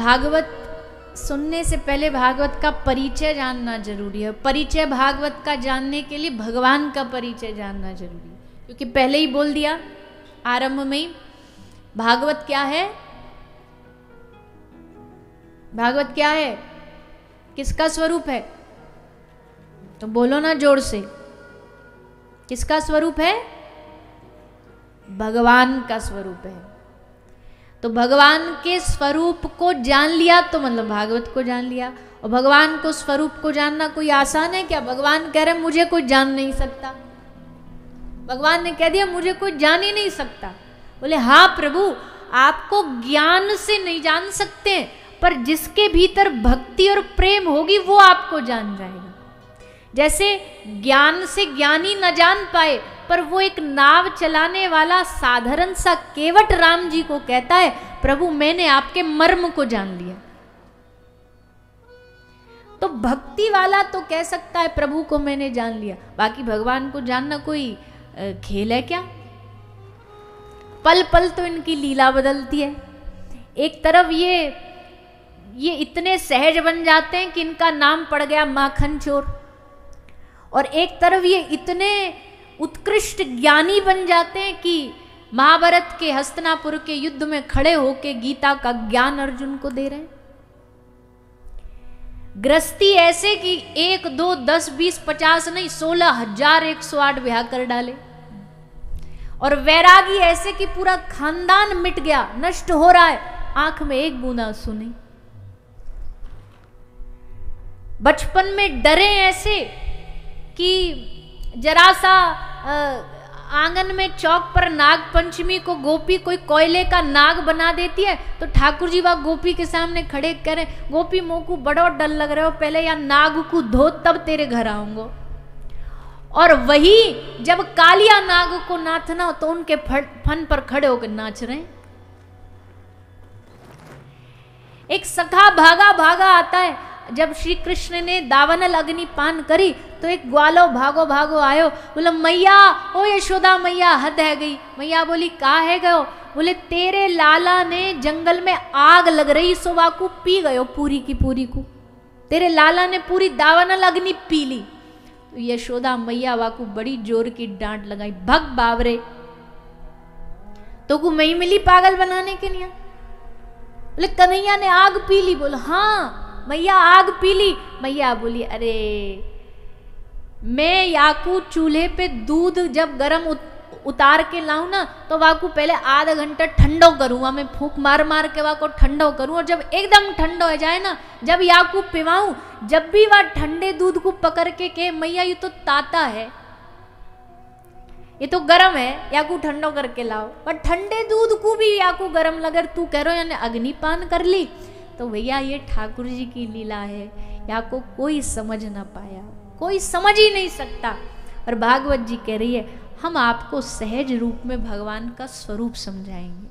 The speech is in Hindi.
भागवत सुनने से पहले भागवत का परिचय जानना जरूरी है। परिचय भागवत का जानने के लिए भगवान का परिचय जानना जरूरी है, क्योंकि पहले ही बोल दिया आरंभ में ही, भागवत क्या है? भागवत क्या है? किसका स्वरूप है? तो बोलो ना जोर से, किसका स्वरूप है? भगवान का स्वरूप है। तो भगवान के स्वरूप को जान लिया तो मतलब भागवत को जान लिया। और भगवान को स्वरूप को जानना कोई आसान है क्या? भगवान कह रहे मुझे कोई जान नहीं सकता। भगवान ने कह दिया मुझे कोई जान ही नहीं सकता। बोले हाँ प्रभु, आपको ज्ञान से नहीं जान सकते, पर जिसके भीतर भक्ति और प्रेम होगी वो आपको जान जाएगा। जैसे ज्ञान से ज्ञानी न जान पाए, पर वो एक नाव चलाने वाला साधारण सा केवट राम जी को कहता है प्रभु मैंने आपके मर्म को जान लिया। तो भक्ति वाला तो कह सकता है प्रभु को मैंने जान लिया, बाकी भगवान को जानना कोई खेल है क्या? पल पल तो इनकी लीला बदलती है। एक तरफ ये इतने सहज बन जाते हैं कि इनका नाम पड़ गया माखन चोर, और एक तरफ ये इतने उत्कृष्ट ज्ञानी बन जाते हैं कि महाभारत के हस्तिनापुर के युद्ध में खड़े होके गीता का ज्ञान अर्जुन को दे रहे हैं। गृहस्थी ऐसे कि 1 2 10 20 50 नहीं 16,108 ब्याह कर डाले, और वैरागी ऐसे कि पूरा खानदान मिट गया, नष्ट हो रहा है, आंख में एक बूंदा आंसू नहीं। बचपन में डरे ऐसे कि जरा सा आंगन में चौक पर नाग पंचमी को गोपी कोई कोयले का नाग बना देती है, तो ठाकुर जी वह गोपी के सामने खड़े करें गोपी मोकू बड़ो डर लग रहे हो, पहले या नाग को धो तब तेरे घर आऊंगो। और वही जब कालिया नाग को नाचना हो तो उनके फन पर खड़े होकर नाच रहे हैं। एक सखा भागा भागा आता है, जब श्री कृष्ण ने दावानल अग्नि पान करी तो एक ग्वालो भागो भागो आयो, बोला मैया ओ यशोदा मैया हद है गई। मैया बोली कहा है गयो? बोले तेरे लाला ने जंगल में आग लग रही सो वाकू पी गयो पूरी की पूरी को, तेरे लाला ने पूरी दावानल अग्नि पी ली। तो यशोदा मैया वाकू बड़ी जोर की डांट लगाई, भग बावरे तो को मई मिली पागल बनाने के लिए। बोले कन्हैया ने आग पी ली। बोला हाँ मैया आग पी ली। मैया बोली अरे मैं याकू चूल्हे पे दूध जब गरम उतार के लाऊं ना तो वाकू पहले आधा घंटा ठंडो करूँ, मैं फूंक मार मार के वाको ठंडो करूँ, और जब एकदम ठंडो हो जाए ना जब याकू पिवाऊं, जब भी वह ठंडे दूध को पकड़ के कहे मैया ये तो ताता है, ये तो गरम है, याकू ठंडो करके लाओ, पर ठंडे दूध को भी याकू गरम लगर तू कह रहे हो यानी अग्निपान कर ली। तो भैया ये ठाकुर जी की लीला है, या को कोई समझ ना पाया, कोई समझ ही नहीं सकता। और भागवत जी कह रही है हम आपको सहज रूप में भगवान का स्वरूप समझाएंगे।